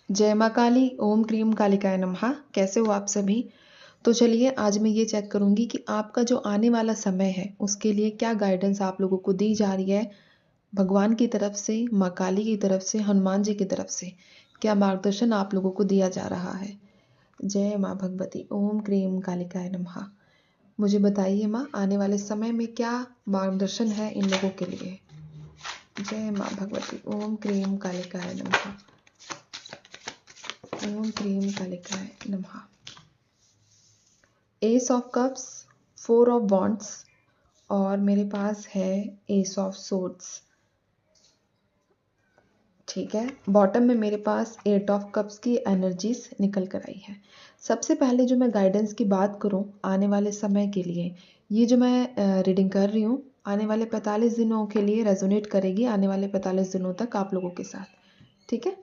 जय माँ काली, ओम क्रीम कालिकाय नमः। कैसे हो आप सभी? तो चलिए आज मैं ये चेक करूँगी कि आपका जो आने वाला समय है उसके लिए क्या गाइडेंस आप लोगों को दी जा रही है भगवान की तरफ से, माँ काली की तरफ से, हनुमान जी की तरफ से। क्या मार्गदर्शन आप लोगों को दिया जा रहा है? जय माँ भगवती, ओम क्रीम कालिकाय नमः। मुझे बताइए माँ, आने वाले समय में क्या मार्गदर्शन है इन लोगों के लिए? जय माँ भगवती, ओम क्रीम कालिकाय नमः, ओम क्रीम कालिकाय नमः। S of cups, 4 of wands और मेरे पास है एस ऑफ सोर्ड्स। ठीक है, बॉटम में मेरे पास 8 ऑफ कप्स की एनर्जीज निकल कर आई है। सबसे पहले जो मैं गाइडेंस की बात करूं आने वाले समय के लिए, ये जो मैं रीडिंग कर रही हूँ आने वाले 45 दिनों के लिए रेजोनेट करेगी, आने वाले 45 दिनों तक आप लोगों के साथ। ठीक है,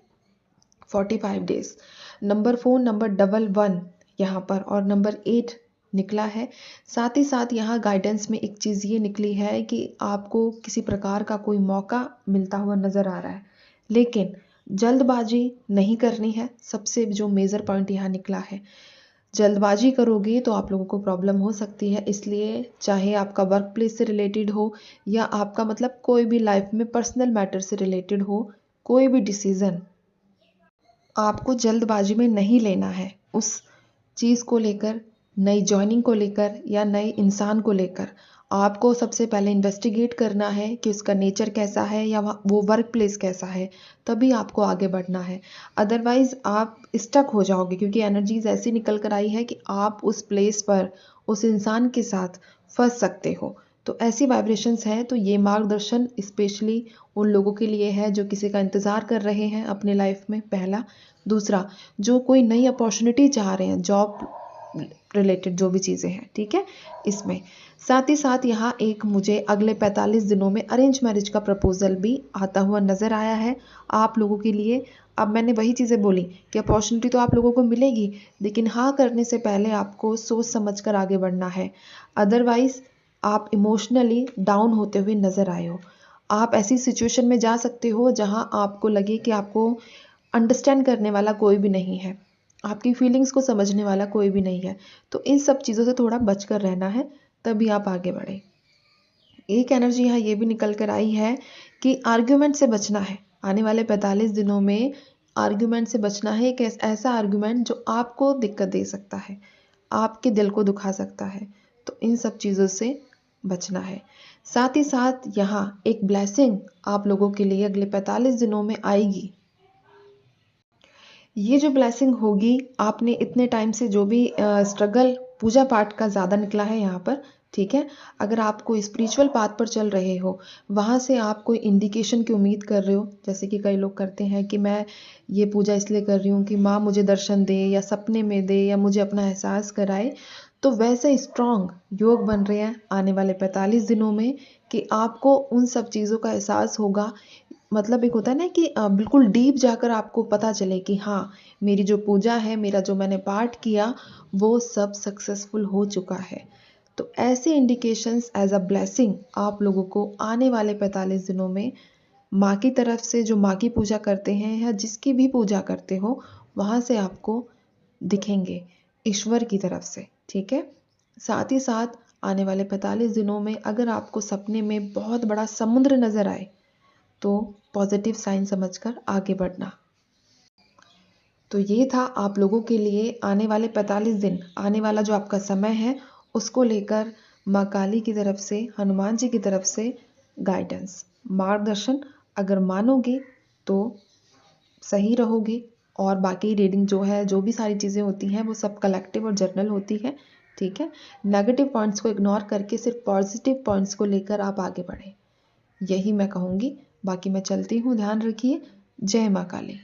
45 डेज। नंबर 4, नंबर 11 यहाँ पर और नंबर 8 निकला है। साथ ही साथ यहाँ गाइडेंस में एक चीज़ ये निकली है कि आपको किसी प्रकार का कोई मौका मिलता हुआ नज़र आ रहा है, लेकिन जल्दबाजी नहीं करनी है। सबसे जो मेजर पॉइंट यहाँ निकला है, जल्दबाजी करोगे तो आप लोगों को प्रॉब्लम हो सकती है। इसलिए चाहे आपका वर्क प्लेस से रिलेटेड हो या आपका मतलब कोई भी लाइफ में पर्सनल मैटर से रिलेटेड हो, कोई भी डिसीज़न आपको जल्दबाजी में नहीं लेना है। उस चीज़ को लेकर, नई जॉइनिंग को लेकर या नए इंसान को लेकर आपको सबसे पहले इन्वेस्टिगेट करना है कि उसका नेचर कैसा है या वो वर्क प्लेस कैसा है, तभी आपको आगे बढ़ना है। अदरवाइज आप स्टक हो जाओगे, क्योंकि एनर्जीज ऐसी निकल कर आई है कि आप उस प्लेस पर उस इंसान के साथ फंस सकते हो। तो ऐसी वाइब्रेशंस हैं। तो ये मार्गदर्शन स्पेशली उन लोगों के लिए है जो किसी का इंतज़ार कर रहे हैं अपने लाइफ में, पहला। दूसरा, जो कोई नई अपॉर्चुनिटी चाह रहे हैं, जॉब रिलेटेड जो भी चीज़ें हैं, ठीक है, इसमें। साथ ही साथ यहाँ एक मुझे अगले 45 दिनों में अरेंज मैरिज का प्रपोजल भी आता हुआ नज़र आया है आप लोगों के लिए। अब मैंने वही चीज़ें बोली कि अपॉर्चुनिटी तो आप लोगों को मिलेगी, लेकिन हाँ करने से पहले आपको सोच समझ कर आगे बढ़ना है। अदरवाइज आप इमोशनली डाउन होते हुए नज़र आए हो। आप ऐसी सिचुएशन में जा सकते हो जहाँ आपको लगे कि आपको अंडरस्टैंड करने वाला कोई भी नहीं है, आपकी फीलिंग्स को समझने वाला कोई भी नहीं है। तो इन सब चीज़ों से थोड़ा बचकर रहना है, तभी आप आगे बढ़े। एक एनर्जी यहाँ ये भी निकल कर आई है कि आर्ग्यूमेंट से बचना है। आने वाले 45 दिनों में आर्ग्यूमेंट से बचना है। एक ऐसा आर्ग्यूमेंट जो आपको दिक्कत दे सकता है, आपके दिल को दुखा सकता है। तो इन सब चीज़ों से बचना है। साथ ही साथ यहाँ एक ब्लेसिंग आप लोगों के लिए अगले 45 दिनों में आएगी। ये जो ब्लेसिंग होगी, आपने इतने टाइम से जो भी स्ट्रगल, पूजा पाठ का ज़्यादा निकला है यहाँ पर, ठीक है। अगर आप कोई स्पिरिचुअल पाथ पर चल रहे हो, वहाँ से आप कोई इंडिकेशन की उम्मीद कर रहे हो, जैसे कि कई लोग करते हैं कि मैं ये पूजा इसलिए कर रही हूँ कि माँ मुझे दर्शन दे या सपने में दे या मुझे अपना एहसास कराए, तो वैसे स्ट्रॉन्ग योग बन रहे हैं आने वाले 45 दिनों में कि आपको उन सब चीज़ों का एहसास होगा। मतलब एक होता है ना कि बिल्कुल डीप जाकर आपको पता चले कि हाँ, मेरी जो पूजा है, मेरा जो मैंने पाठ किया, वो सब सक्सेसफुल हो चुका है। तो ऐसे इंडिकेशंस एज अ ब्लेसिंग आप लोगों को आने वाले 45 दिनों में माँ की तरफ से, जो माँ की पूजा करते हैं या जिसकी भी पूजा करते हो, वहाँ से आपको दिखेंगे, ईश्वर की तरफ से, ठीक है। साथ ही साथ आने वाले 45 दिनों में अगर आपको सपने में बहुत बड़ा समुद्र नजर आए, तो पॉजिटिव साइन समझकर आगे बढ़ना। तो ये था आप लोगों के लिए आने वाले 45 दिन, आने वाला जो आपका समय है, उसको लेकर माँ काली की तरफ से, हनुमान जी की तरफ से गाइडेंस, मार्गदर्शन। अगर मानोगे तो सही रहोगे, और बाकी रीडिंग जो है, जो भी सारी चीज़ें होती हैं, वो सब कलेक्टिव और जर्नल होती है, ठीक है। नेगेटिव पॉइंट्स को इग्नोर करके सिर्फ पॉजिटिव पॉइंट्स को लेकर आप आगे बढ़ें, यही मैं कहूँगी। बाकी मैं चलती हूँ, ध्यान रखिए। जय माँ काली।